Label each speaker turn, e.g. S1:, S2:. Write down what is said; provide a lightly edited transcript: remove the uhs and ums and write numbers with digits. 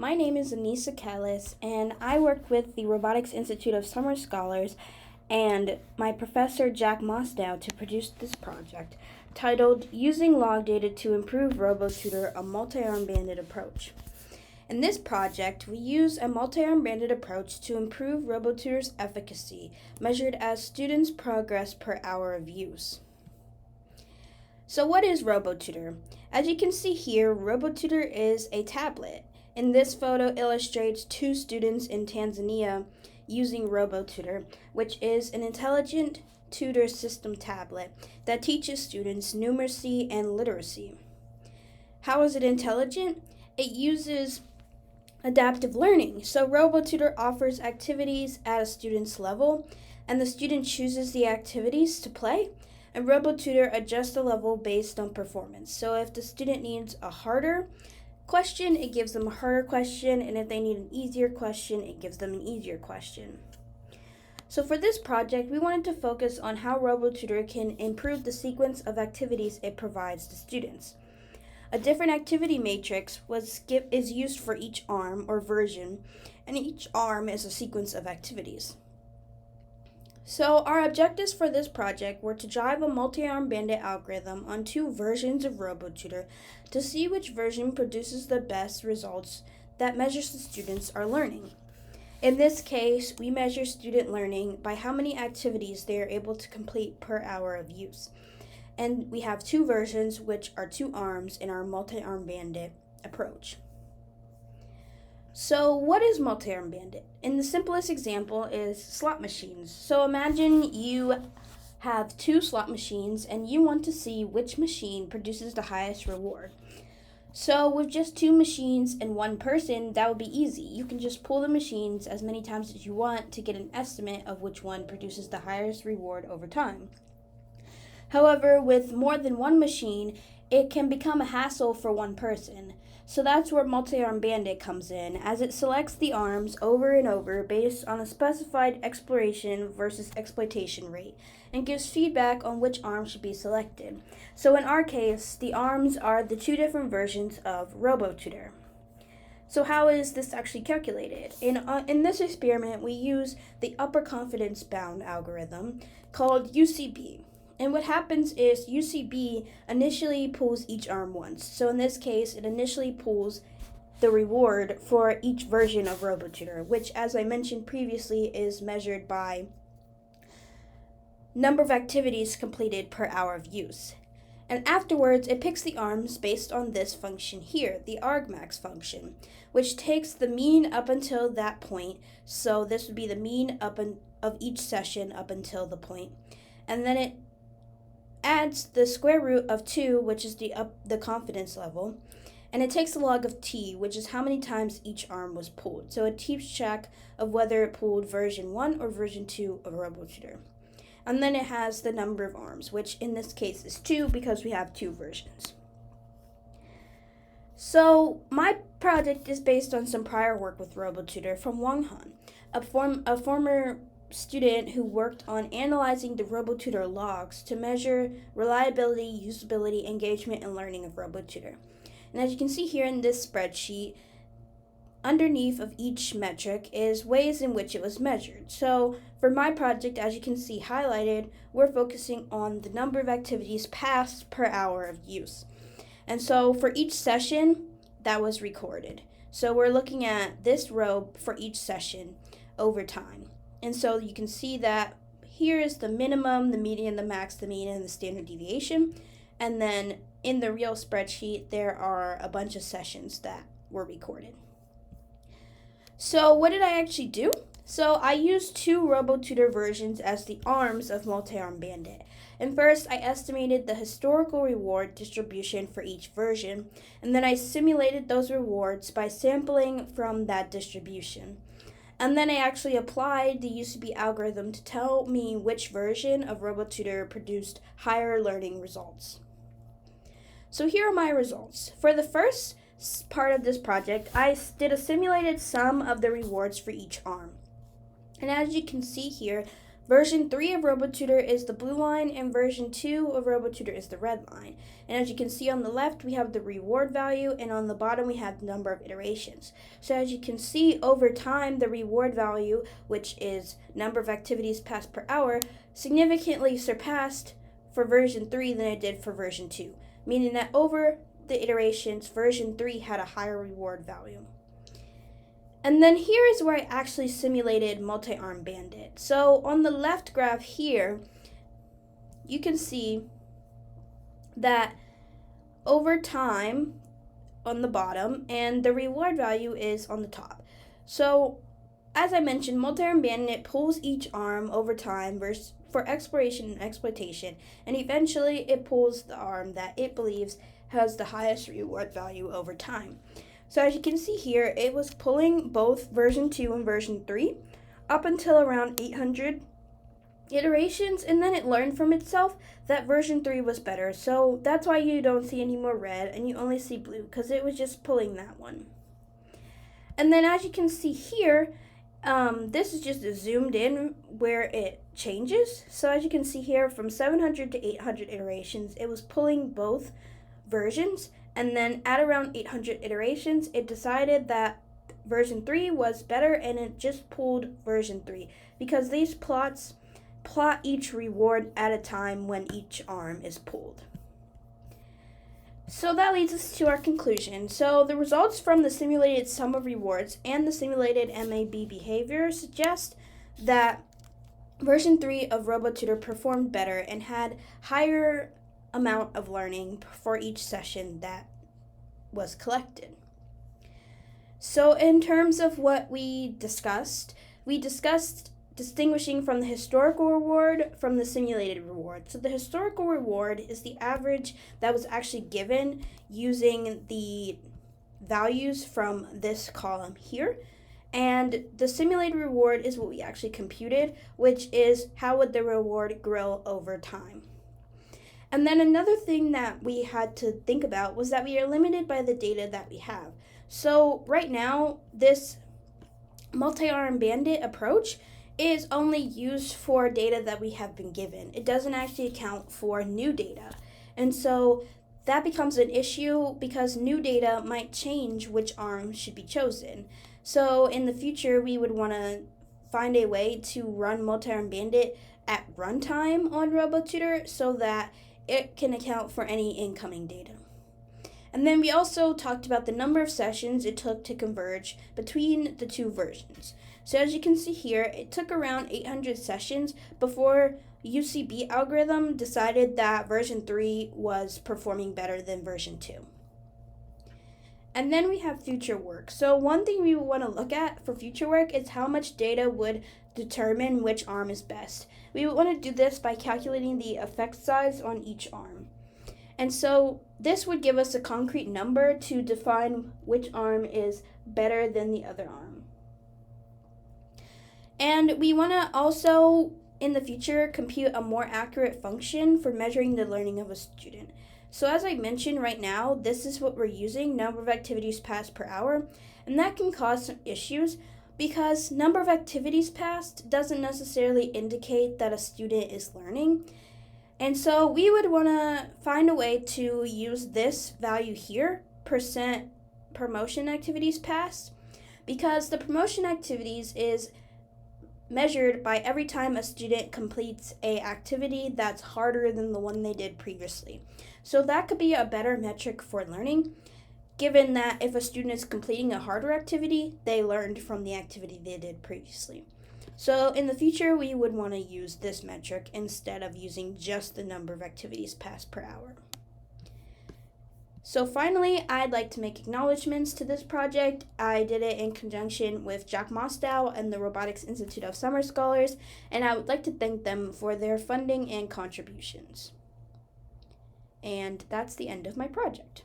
S1: My name is Anisa Callis, and I work with the Robotics Institute of Summer Scholars and my professor Jack Mosdow to produce this project titled Using Log Data to Improve RoboTutor, a Multi-Arm Bandit Approach. In this project, we use a multi-arm bandit approach to improve RoboTutor's efficacy, measured as students' progress per hour of use. So what is RoboTutor? As you can see here, RoboTutor is a tablet. And this photo illustrates two students in Tanzania using RoboTutor, which is an intelligent tutor system tablet that teaches students numeracy and literacy. How is it intelligent? It uses adaptive learning. So RoboTutor offers activities at a student's level, and the student chooses the activities to play, and RoboTutor adjusts the level based on performance. So if the student needs a harder question, it gives them a harder question, and if they need an easier question, it gives them an easier question. So for this project, we wanted to focus on how RoboTutor can improve the sequence of activities it provides to students. A different activity matrix is used for each arm or version, and each arm is a sequence of activities. So our objectives for this project were to drive a multi-arm bandit algorithm on two versions of RoboTutor to see which version produces the best results that measures the students are learning. In this case, we measure student learning by how many activities they are able to complete per hour of use. And we have two versions, which are two arms in our multi-arm bandit approach. So what is multi-arm bandit? And the simplest example is slot machines. So imagine you have two slot machines and you want to see which machine produces the highest reward. So with just two machines and one person, that would be easy. You can just pull the machines as many times as you want to get an estimate of which one produces the highest reward over time. However, with more than one machine, it can become a hassle for one person. So that's where multi-arm bandit comes in, as it selects the arms over and over based on a specified exploration versus exploitation rate, and gives feedback on which arm should be selected. So in our case, the arms are the two different versions of RoboTutor. So how is this actually calculated? In this experiment, we use the upper confidence bound algorithm called UCB. And what happens is UCB initially pulls each arm once. So in this case, it initially pulls the reward for each version of RoboTutor, which, as I mentioned previously, is measured by number of activities completed per hour of use. And afterwards, it picks the arms based on this function here, the argmax function, which takes the mean up until that point. So this would be the mean of each session up until the point. And then it adds the square root of 2, which is the confidence level, and it takes the log of t, which is how many times each arm was pulled. So it keeps track of whether it pulled version 1 or version 2 of RoboTutor. And then it has the number of arms, which in this case is 2 because we have two versions. So my project is based on some prior work with RoboTutor from Wang Han, a former student who worked on analyzing the RoboTutor logs to measure reliability, usability, engagement, and learning of RoboTutor. And as you can see here in this spreadsheet, underneath of each metric is ways in which it was measured. So for my project, as you can see highlighted, we're focusing on the number of activities passed per hour of use. And so for each session, that was recorded. So we're looking at this row for each session over time. And so you can see that here is the minimum, the median, the max, the mean, and the standard deviation. And then in the real spreadsheet, there are a bunch of sessions that were recorded. So what did I actually do? So I used two RoboTutor versions as the arms of multi-arm bandit. And first, I estimated the historical reward distribution for each version, and then I simulated those rewards by sampling from that distribution. And then I actually applied the UCB algorithm to tell me which version of RoboTutor produced higher learning results. So here are my results. For the first part of this project, I did a simulated sum of the rewards for each arm. And as you can see here, Version 3 of RoboTutor is the blue line, and version 2 of RoboTutor is the red line. And as you can see on the left, we have the reward value, and on the bottom, we have the number of iterations. So as you can see, over time, the reward value, which is number of activities passed per hour, significantly surpassed for version 3 than it did for version 2, meaning that over the iterations, version 3 had a higher reward value. And then here is where I actually simulated multi-arm Bandit. So on the left graph here, you can see that over time on the bottom, and the reward value is on the top. So as I mentioned, multi-arm Bandit pulls each arm over time for exploration and exploitation, and eventually it pulls the arm that it believes has the highest reward value over time. So as you can see here, it was pulling both version 2 and version 3 up until around 800 iterations, and then it learned from itself that version 3 was better. So that's why you don't see any more red and you only see blue, because it was just pulling that one. And then as you can see here, this is just a zoomed in where it changes. So as you can see here, from 700 to 800 iterations, it was pulling both versions. And then at around 800 iterations, it decided that version 3 was better, and it just pulled version 3 because these plots plot each reward at a time when each arm is pulled. So that leads us to our conclusion. So the results from the simulated sum of rewards and the simulated MAB behavior suggest that version 3 of RoboTutor performed better and had higher amount of learning for each session that was collected. So in terms of what we discussed distinguishing from the historical reward from the simulated reward. So the historical reward is the average that was actually given using the values from this column here. And the simulated reward is what we actually computed, which is how would the reward grow over time. And then another thing that we had to think about was that we are limited by the data that we have. So right now, this multi-arm Bandit approach is only used for data that we have been given. It doesn't actually account for new data. And so that becomes an issue because new data might change which arm should be chosen. So in the future, we would want to find a way to run multi-arm Bandit at runtime on RoboTutor so that it can account for any incoming data. And then we also talked about the number of sessions it took to converge between the two versions. So as you can see here, it took around 800 sessions before UCB algorithm decided that version 3 was performing better than version 2. And then we have future work. So one thing we want to look at for future work is how much data would determine which arm is best. We would want to do this by calculating the effect size on each arm. And so this would give us a concrete number to define which arm is better than the other arm. And we want to also, in the future, compute a more accurate function for measuring the learning of a student. So as I mentioned right now, this is what we're using, number of activities passed per hour, and that can cause some issues because number of activities passed doesn't necessarily indicate that a student is learning. And so we would want to find a way to use this value here, percent promotion activities passed, because the promotion activities is measured by every time a student completes a activity that's harder than the one they did previously. So that could be a better metric for learning, given that if a student is completing a harder activity, they learned from the activity they did previously. So in the future, we would want to use this metric instead of using just the number of activities passed per hour. So finally, I'd like to make acknowledgments to this project. I did it in conjunction with Jack Mostow and the Robotics Institute of Summer Scholars, and I would like to thank them for their funding and contributions. And that's the end of my project.